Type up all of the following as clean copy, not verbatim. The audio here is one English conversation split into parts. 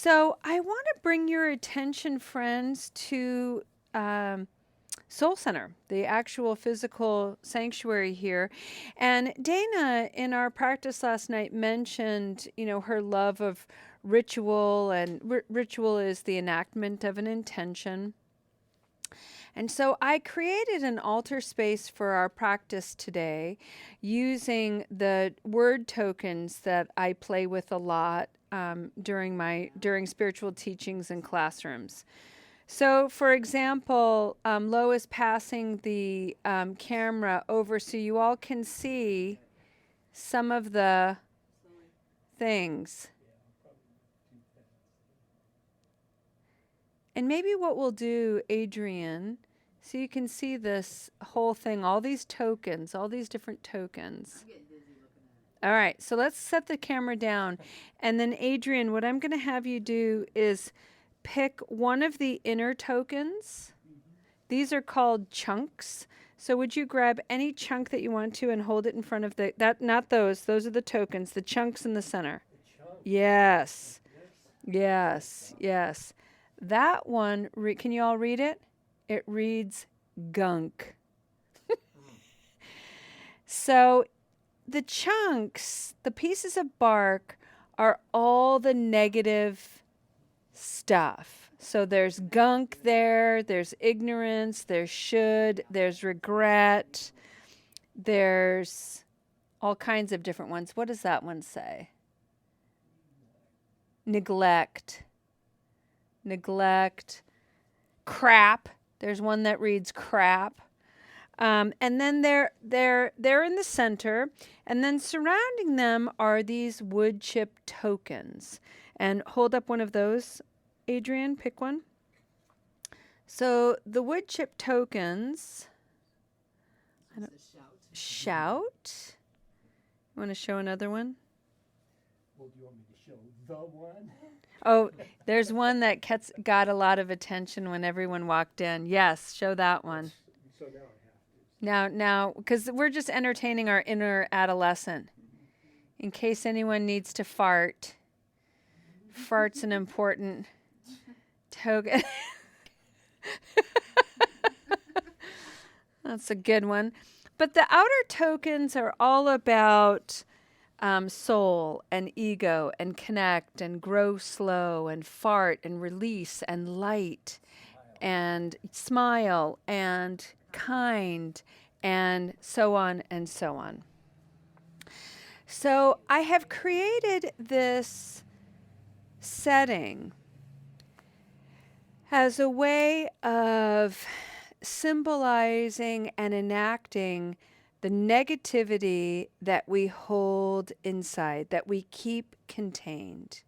So I want to bring your attention, friends, to Soul Center, the actual physical sanctuary here. And Dana, in our practice last night, mentioned, her love of ritual, and ritual is the enactment of an intention. And so I created an altar space for our practice today using the word tokens that I play with a lot during spiritual teachings in classrooms. So, for example, Lo is passing the camera over so you all can see some of the things. And maybe what we'll do, Adrian, so you can see this whole thing, all these tokens, all these different tokens. All right, so let's set the camera down. And then, Adrian, what I'm going to have you do is pick one of the inner tokens. These are called chunks. So would you grab any chunk that you want to and hold it in front of not those are the tokens, the chunks in the center. Yes. Yes, yes. That one, can you all read it? It reads gunk. So the chunks, the pieces of bark, are all the negative stuff. So there's gunk there's ignorance, there's should, there's regret, there's all kinds of different ones. What does that one say? Neglect, crap. There's one that reads crap. And then they're in the center, and then surrounding them are these wood chip tokens. And hold up one of those, Adrian, pick one. So the wood chip tokens. Shout. You want to show another one? Well, do you want me to show the one? Oh, there's one that got a lot of attention when everyone walked in. Yes, show that one. So now I have to. Now, because we're just entertaining our inner adolescent. In case anyone needs to fart. Fart's an important token. That's a good one. But the outer tokens are all about soul and ego and connect and grow slow and fart and release and light and smile and kind and so on and so on. So I have created this setting as a way of symbolizing and enacting the negativity that we hold inside, that we keep contained.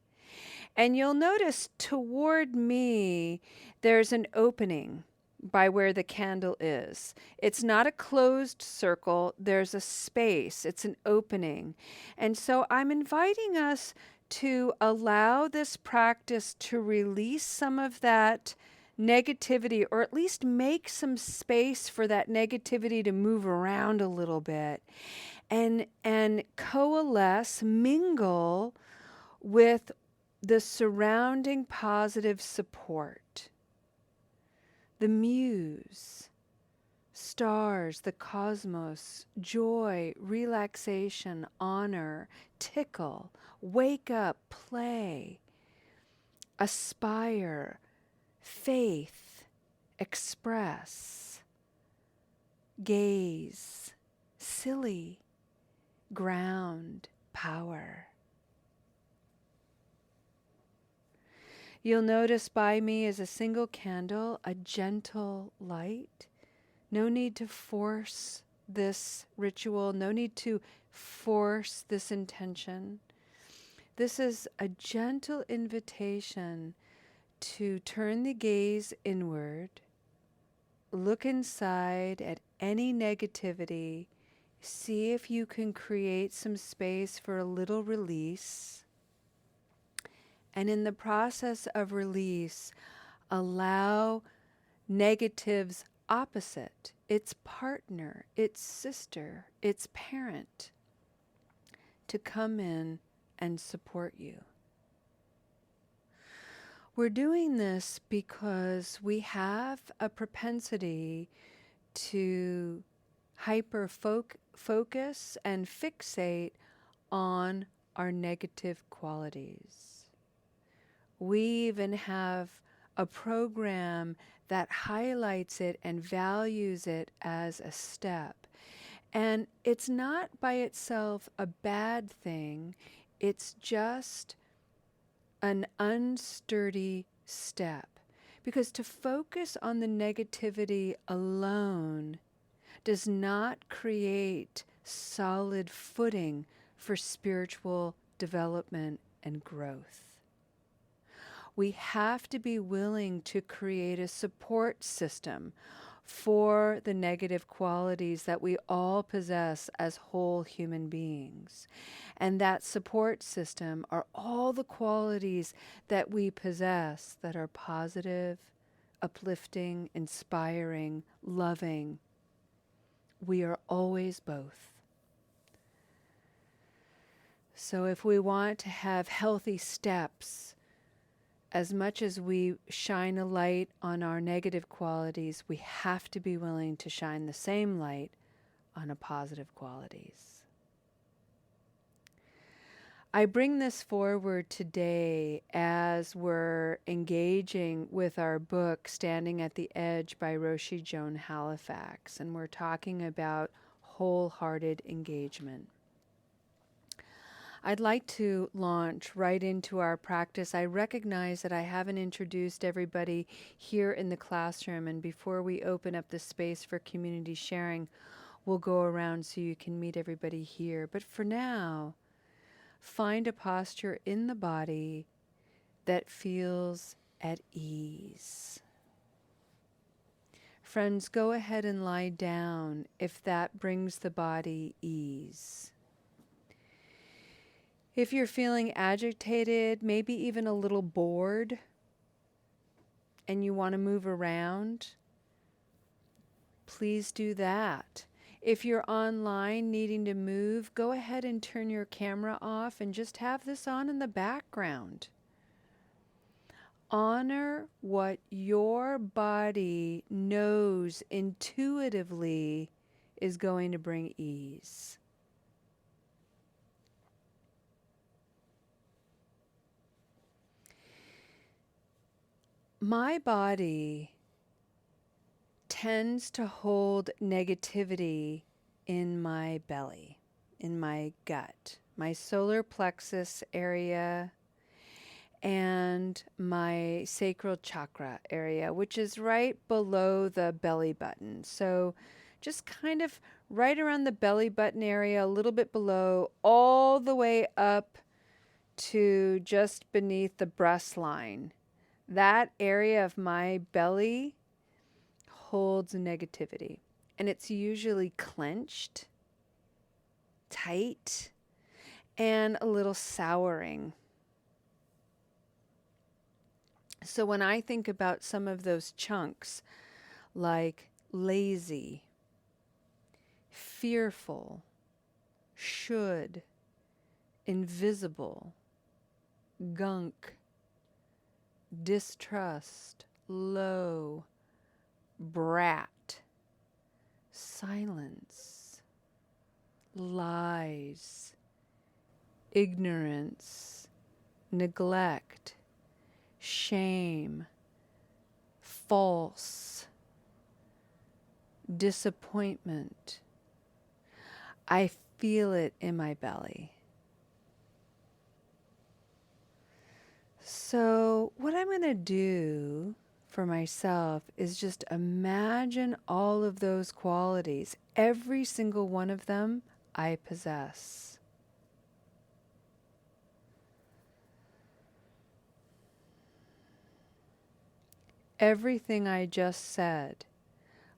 And you'll notice toward me, there's an opening by where the candle is. It's not a closed circle, there's a space, it's an opening. And so I'm inviting us to allow this practice to release some of that negativity, or at least make some space for that negativity to move around a little bit, and coalesce, mingle with the surrounding positive support. The muse, stars, the cosmos, joy, relaxation, honor, tickle, wake up, play, aspire, faith, express, gaze, silly, ground, power. You'll notice by me is a single candle, a gentle light. No need to force this ritual, no need to force this intention. This is a gentle invitation to turn the gaze inward, look inside at any negativity, see if you can create some space for a little release. And in the process of release, allow negative's opposite, its partner, its sister, its parent, to come in and support you. We're doing this because we have a propensity to focus and fixate on our negative qualities. We even have a program that highlights it and values it as a step. And it's not by itself a bad thing, it's just an unsturdy step. Because to focus on the negativity alone does not create solid footing for spiritual development and growth. We have to be willing to create a support system for the negative qualities that we all possess as whole human beings. And that support system are all the qualities that we possess that are positive, uplifting, inspiring, loving. We are always both. So if we want to have healthy steps, as much as we shine a light on our negative qualities, we have to be willing to shine the same light on our positive qualities. I bring this forward today as we're engaging with our book, Standing at the Edge by Roshi Joan Halifax, and we're talking about wholehearted engagement. I'd like to launch right into our practice. I recognize that I haven't introduced everybody here in the classroom, and before we open up the space for community sharing, we'll go around so you can meet everybody here. But for now, find a posture in the body that feels at ease. Friends, go ahead and lie down if that brings the body ease. If you're feeling agitated, maybe even a little bored, and you want to move around, please do that. If you're online needing to move, go ahead and turn your camera off and just have this on in the background. Honor what your body knows intuitively is going to bring ease. My body tends to hold negativity in my belly, in my gut, my solar plexus area, and my sacral chakra area, which is right below the belly button. So just kind of right around the belly button area, a little bit below, all the way up to just beneath the breast line. That area of my belly holds negativity, and it's usually clenched, tight, and a little souring. So when I think about some of those chunks, like lazy, fearful, should, invisible, gunk, distrust, low, brat, silence, lies, ignorance, neglect, shame, false, disappointment. I feel it in my belly. So what I'm going to do for myself is just imagine all of those qualities. Every single one of them I possess. Everything I just said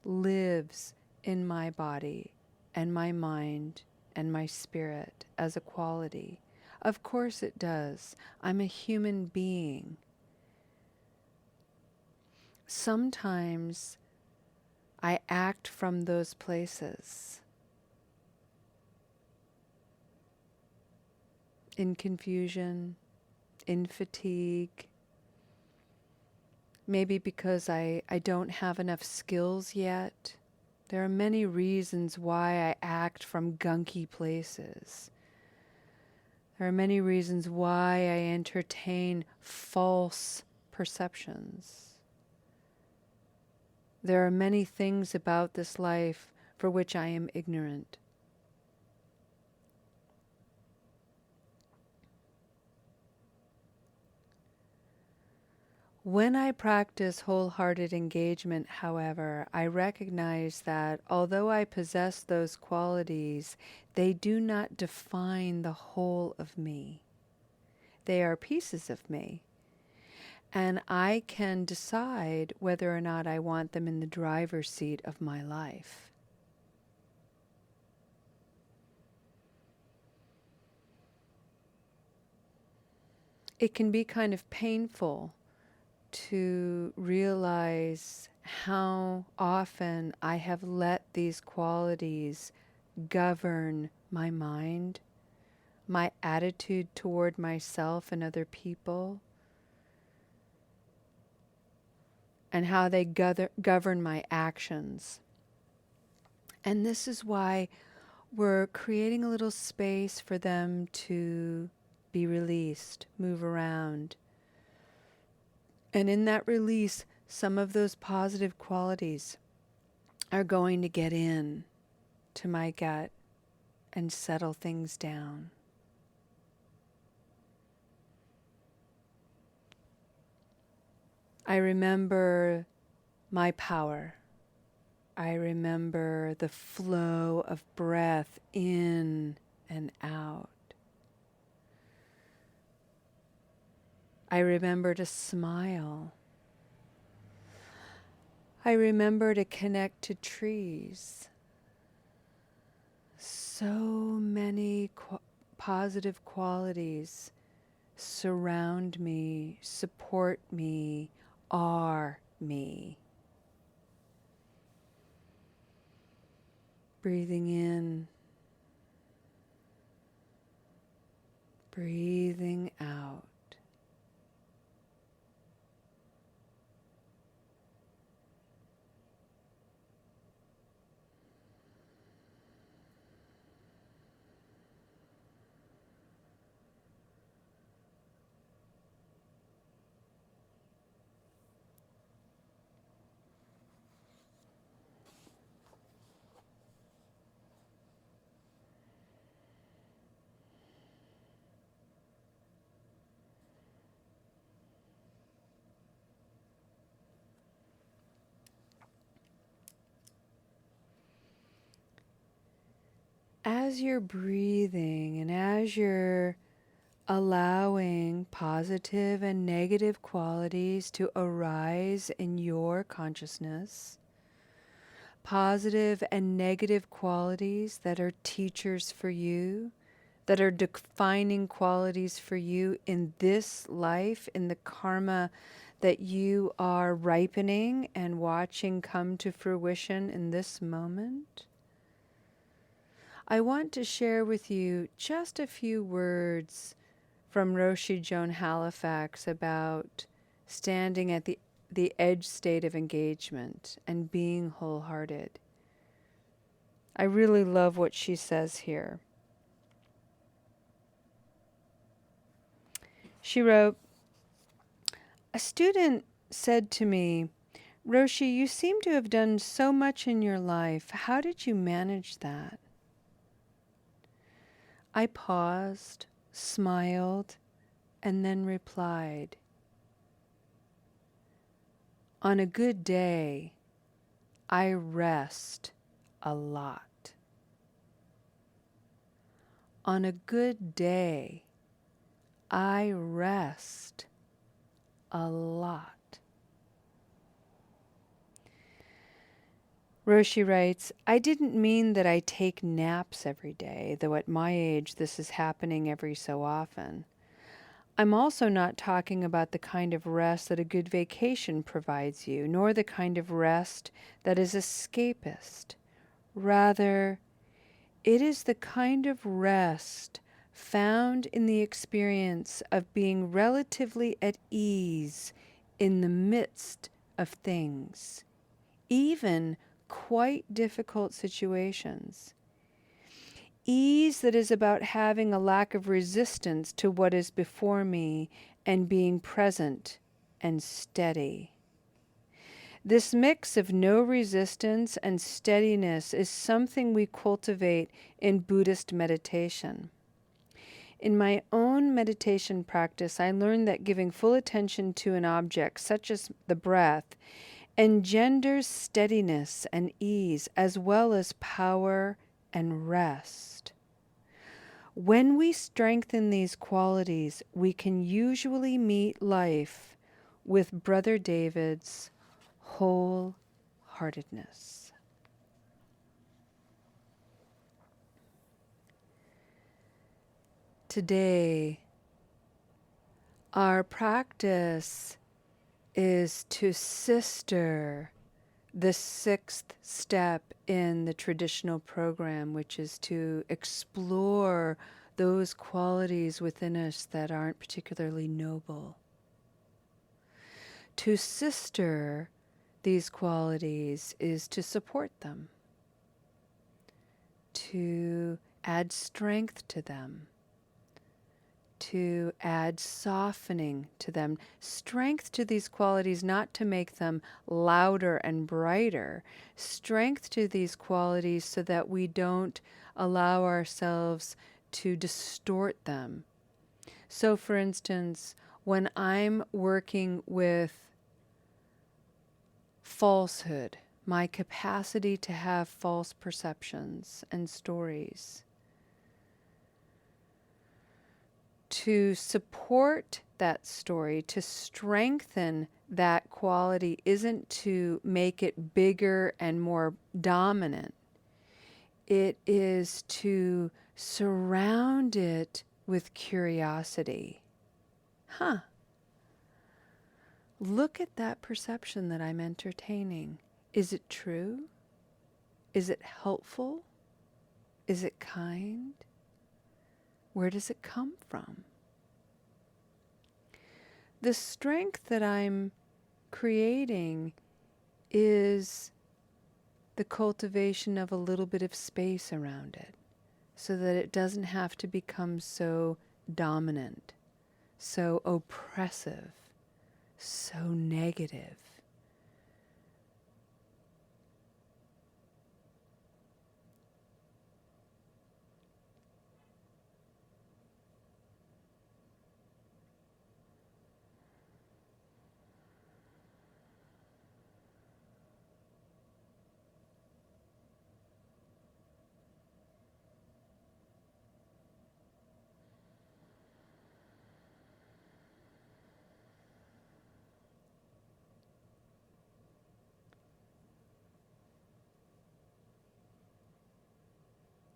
lives in my body and my mind and my spirit as a quality. Of course it does. I'm a human being. Sometimes I act from those places. In confusion, in fatigue, Maybe because I don't have enough skills yet. There are many reasons why I act from gunky places. There are many reasons why I entertain false perceptions. There are many things about this life for which I am ignorant. When I practice wholehearted engagement, however, I recognize that although I possess those qualities, they do not define the whole of me. They are pieces of me. And I can decide whether or not I want them in the driver's seat of my life. It can be kind of painful to realize how often I have let these qualities govern my mind, my attitude toward myself and other people, and how they govern my actions. And this is why we're creating a little space for them to be released, move around. And in that release, some of those positive qualities are going to get in to my gut and settle things down. I remember my power. I remember the flow of breath in and out. I remember to smile. I remember to connect to trees. So many positive qualities surround me, support me, are me. Breathing in, breathing out. As you're breathing and as you're allowing positive and negative qualities to arise in your consciousness, positive and negative qualities that are teachers for you, that are defining qualities for you in this life, in the karma that you are ripening and watching come to fruition in this moment. I want to share with you just a few words from Roshi Joan Halifax about standing at the edge state of engagement and being wholehearted. I really love what she says here. She wrote, "A student said to me, 'Roshi, you seem to have done so much in your life. How did you manage that?' I paused, smiled, and then replied, 'On a good day, I rest a lot. On a good day, I rest a lot.'" Roshi writes, "I didn't mean that I take naps every day, though at my age this is happening every so often. I'm also not talking about the kind of rest that a good vacation provides you, nor the kind of rest that is escapist. Rather, it is the kind of rest found in the experience of being relatively at ease in the midst of things, even quite difficult situations. Ease that is about having a lack of resistance to what is before me and being present and steady. This mix of no resistance and steadiness is something we cultivate in Buddhist meditation. In my own meditation practice, I learned that giving full attention to an object, such as the breath, engenders steadiness and ease, as well as power and rest. When we strengthen these qualities, we can usually meet life with Brother David's wholeheartedness. Today, our practice is to sister the sixth step in the traditional program, which is to explore those qualities within us that aren't particularly noble. To sister these qualities is to support them, to add strength to them, to add softening to them. Strength to these qualities, not to make them louder and brighter. Strength to these qualities so that we don't allow ourselves to distort them. So, for instance, when I'm working with falsehood, my capacity to have false perceptions and stories, to support that story, to strengthen that quality, isn't to make it bigger and more dominant. It is to surround it with curiosity. Look at that perception that I'm entertaining. Is it true? Is it helpful? Is it kind? Where does it come from? The strength that I'm creating is the cultivation of a little bit of space around it, so that it doesn't have to become so dominant, so oppressive, so negative.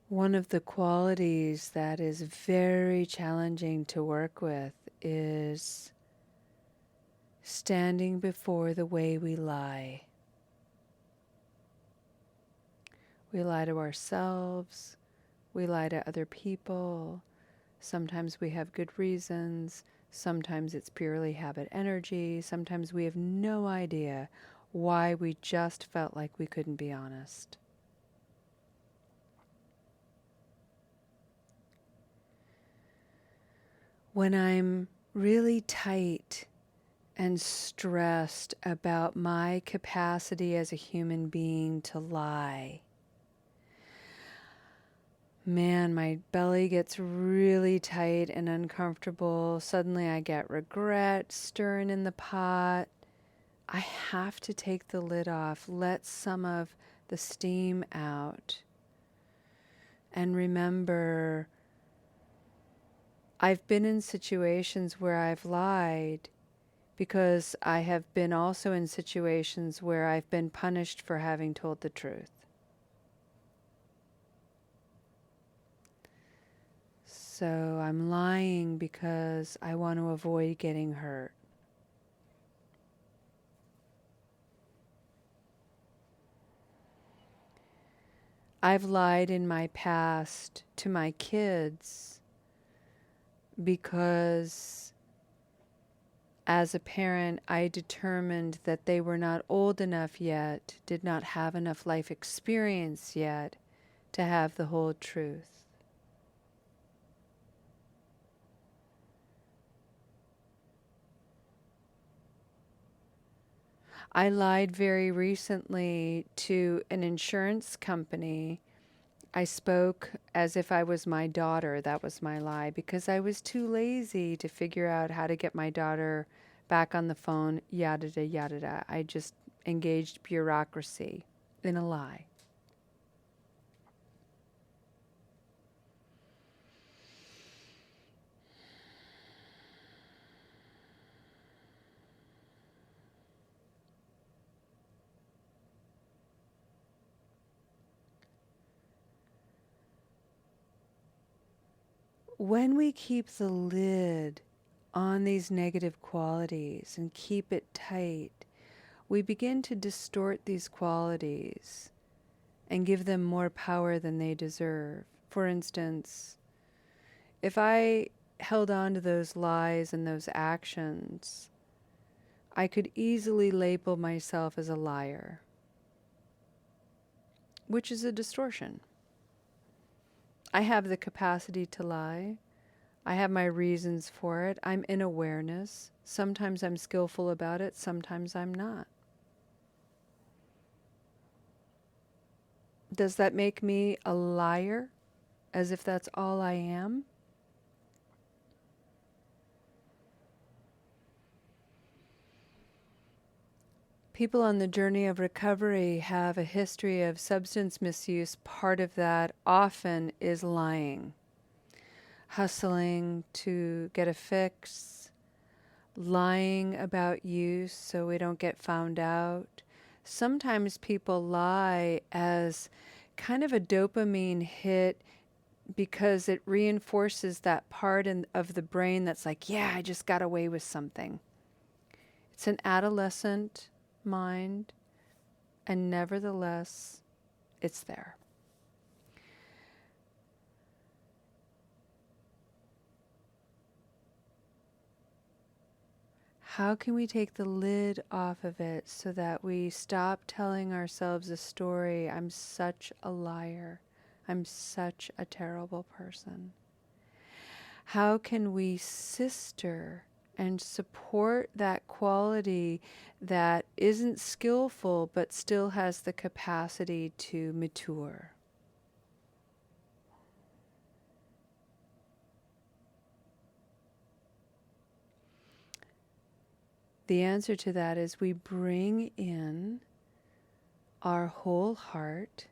One of the qualities that is very challenging to work with is standing before the way we lie. We lie to ourselves, we lie to other people. Sometimes we have good reasons, sometimes it's purely habit energy, sometimes we have no idea why we just felt like we couldn't be honest. When I'm really tight and stressed about my capacity as a human being to lie, man, my belly gets really tight and uncomfortable. Suddenly I get regret stirring in the pot. I have to take the lid off, let some of the steam out, and remember, I've been in situations where I've lied because I have been also in situations where I've been punished for having told the truth. So I'm lying because I want to avoid getting hurt. I've lied in my past to my kids because As a parent, I determined that they were not old enough yet, did not have enough life experience yet to have the whole truth. I lied very recently to an insurance company. I spoke as if I was my daughter. That was my lie, because I was too lazy to figure out how to get my daughter back on the phone, yada da yada da. I just engaged bureaucracy in a lie. When we keep the lid on these negative qualities and keep it tight, we begin to distort these qualities and give them more power than they deserve. For instance, if I held on to those lies and those actions, I could easily label myself as a liar, which is a distortion. I have the capacity to lie. I have my reasons for it. I'm in awareness. Sometimes I'm skillful about it, sometimes I'm not. Does that make me a liar, as if that's all I am? People on the journey of recovery have a history of substance misuse. Part of that often is lying, hustling to get a fix, lying about use so we don't get found out. Sometimes people lie as kind of a dopamine hit because it reinforces that part of the brain that's like, yeah, I just got away with something. It's an adolescent mind, and nevertheless, it's there. How can we take the lid off of it so that we stop telling ourselves a story? I'm such a liar. I'm such a terrible person. How can we sister and support that quality that isn't skillful but still has the capacity to mature? The answer to that is we bring in our whole heart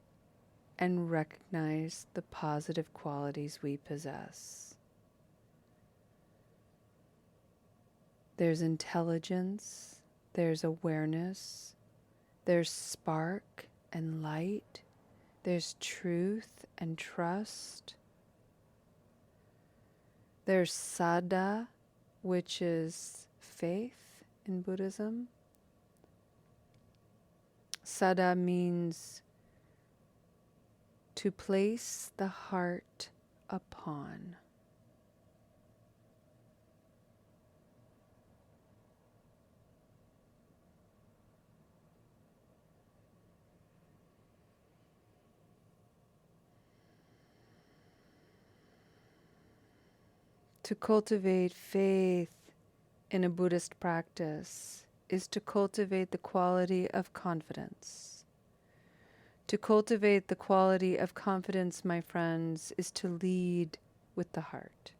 and recognize the positive qualities we possess. There's intelligence, there's awareness, there's spark and light, there's truth and trust. There's saddha, which is faith in Buddhism. Saddha means to place the heart upon. To cultivate faith in a Buddhist practice is to cultivate the quality of confidence. To cultivate the quality of confidence, my friends, is to lead with the heart.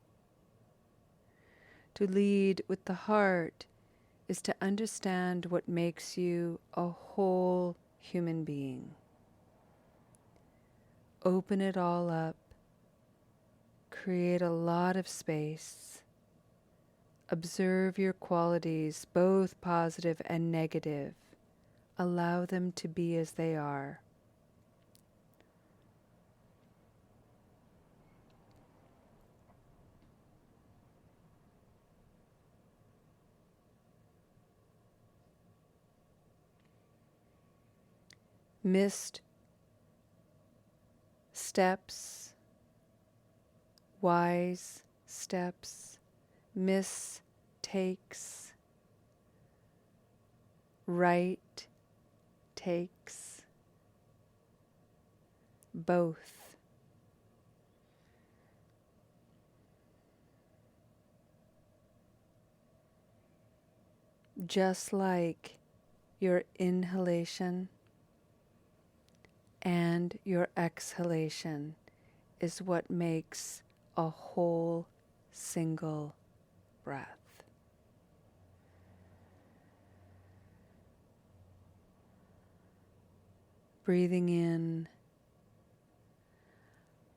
To lead with the heart is to understand what makes you a whole human being. Open it all up. Create a lot of space. Observe your qualities, both positive and negative. Allow them to be as they are. Missed steps, wise steps, mistakes, right takes both. Just like your inhalation and your exhalation is what makes a whole single breath. Breathing in,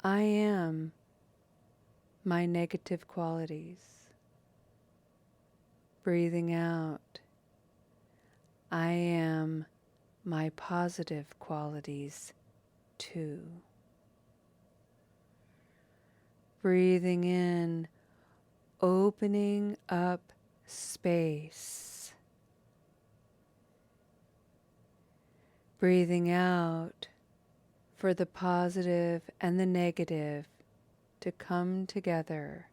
I am my negative qualities. Breathing out, I am my positive qualities too. Breathing in, opening up space. Breathing out for the positive and the negative to come together.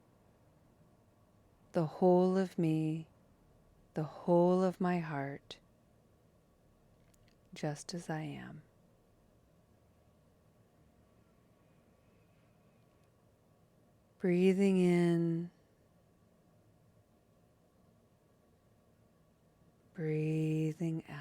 The whole of me, the whole of my heart, just as I am. Breathing in, breathing out.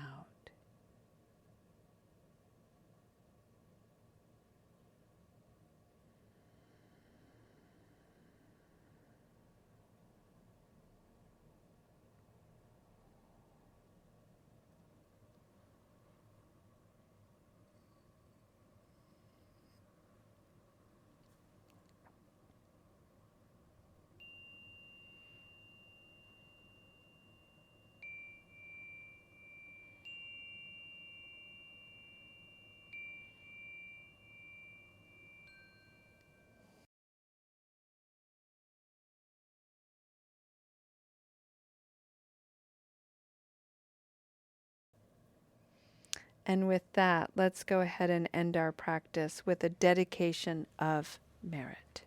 And with that, let's go ahead and end our practice with a dedication of merit.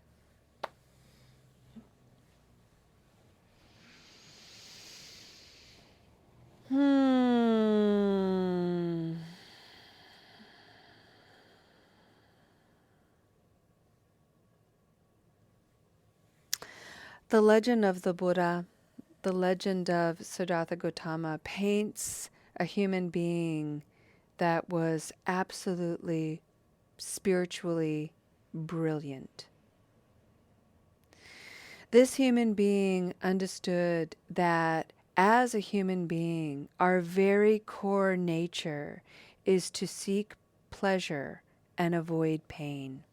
The legend of the Buddha, the legend of Siddhartha Gautama, paints a human being that was absolutely spiritually brilliant. This human being understood that as a human being, our very core nature is to seek pleasure and avoid pain.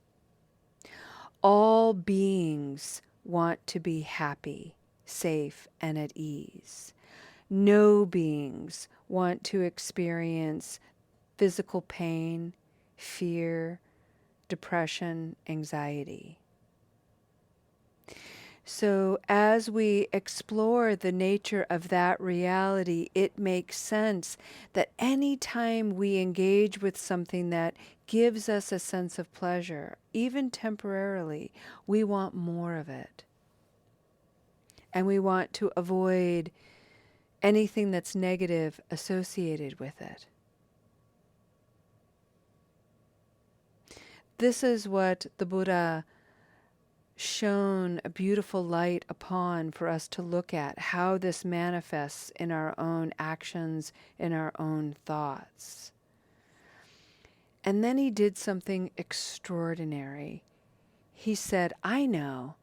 All beings want to be happy, safe, and at ease. No beings want to experience physical pain, fear, depression, anxiety. So as we explore the nature of that reality, it makes sense that any time we engage with something that gives us a sense of pleasure, even temporarily, we want more of it. And we want to avoid anything that's negative associated with it. This is what the Buddha shone a beautiful light upon for us to look at, how this manifests in our own actions, in our own thoughts. And then he did something extraordinary. He said, I know,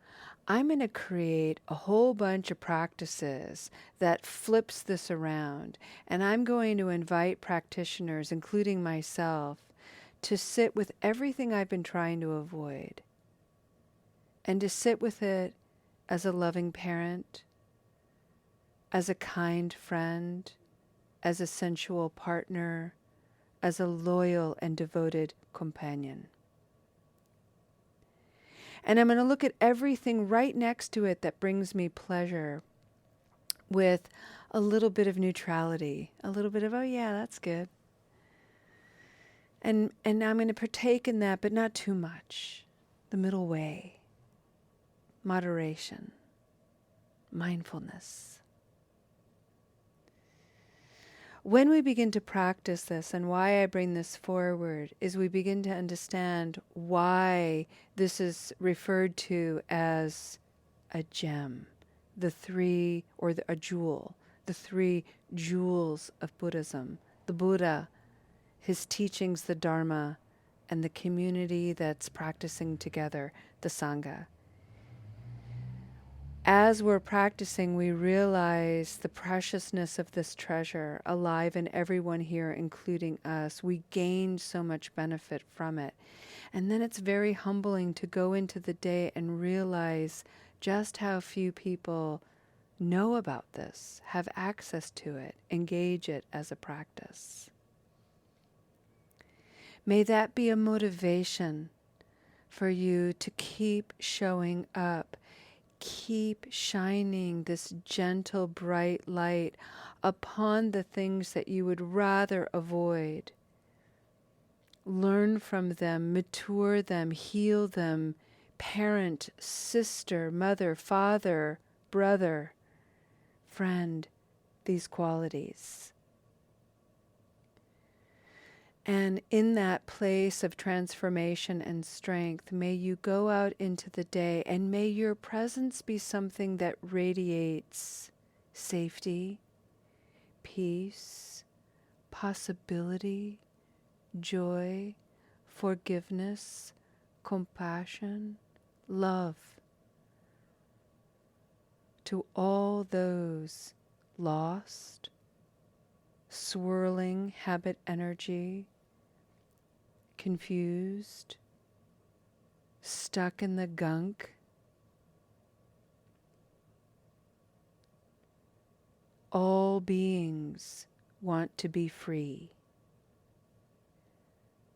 I'm going to create a whole bunch of practices that flips this around, and I'm going to invite practitioners, including myself, to sit with everything I've been trying to avoid. And to sit with it as a loving parent, as a kind friend, as a sensual partner, as a loyal and devoted companion. And I'm going to look at everything right next to it that brings me pleasure with a little bit of neutrality, a little bit of, oh yeah, that's good. And I'm going to partake in that, but not too much. The middle way. Moderation, mindfulness. When we begin to practice this, and why I bring this forward, is we begin to understand why this is referred to as a gem, the three, or a jewel, the three jewels of Buddhism: the Buddha, his teachings, the Dharma, and the community that's practicing together, the Sangha. As we're practicing, we realize the preciousness of this treasure alive in everyone here, including us. We gain so much benefit from it. And then it's very humbling to go into the day and realize just how few people know about this, have access to it, engage it as a practice. May that be a motivation for you to keep showing up. Keep shining this gentle, bright light upon the things that you would rather avoid. Learn from them, mature them, heal them, parent, sister, mother, father, brother, friend, these qualities. And in that place of transformation and strength, may you go out into the day, and may your presence be something that radiates safety, peace, possibility, joy, forgiveness, compassion, love to all those lost, swirling habit energy, confused, stuck in the gunk. All beings want to be free.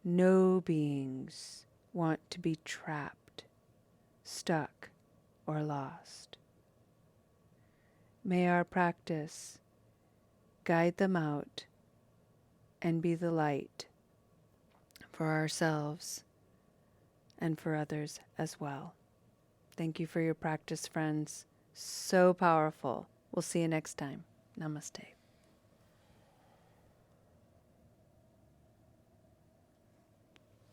No beings want to be trapped, stuck, or lost. May our practice guide them out and be the light for ourselves and for others as well. Thank you for your practice, friends. So powerful. We'll see you next time. Namaste.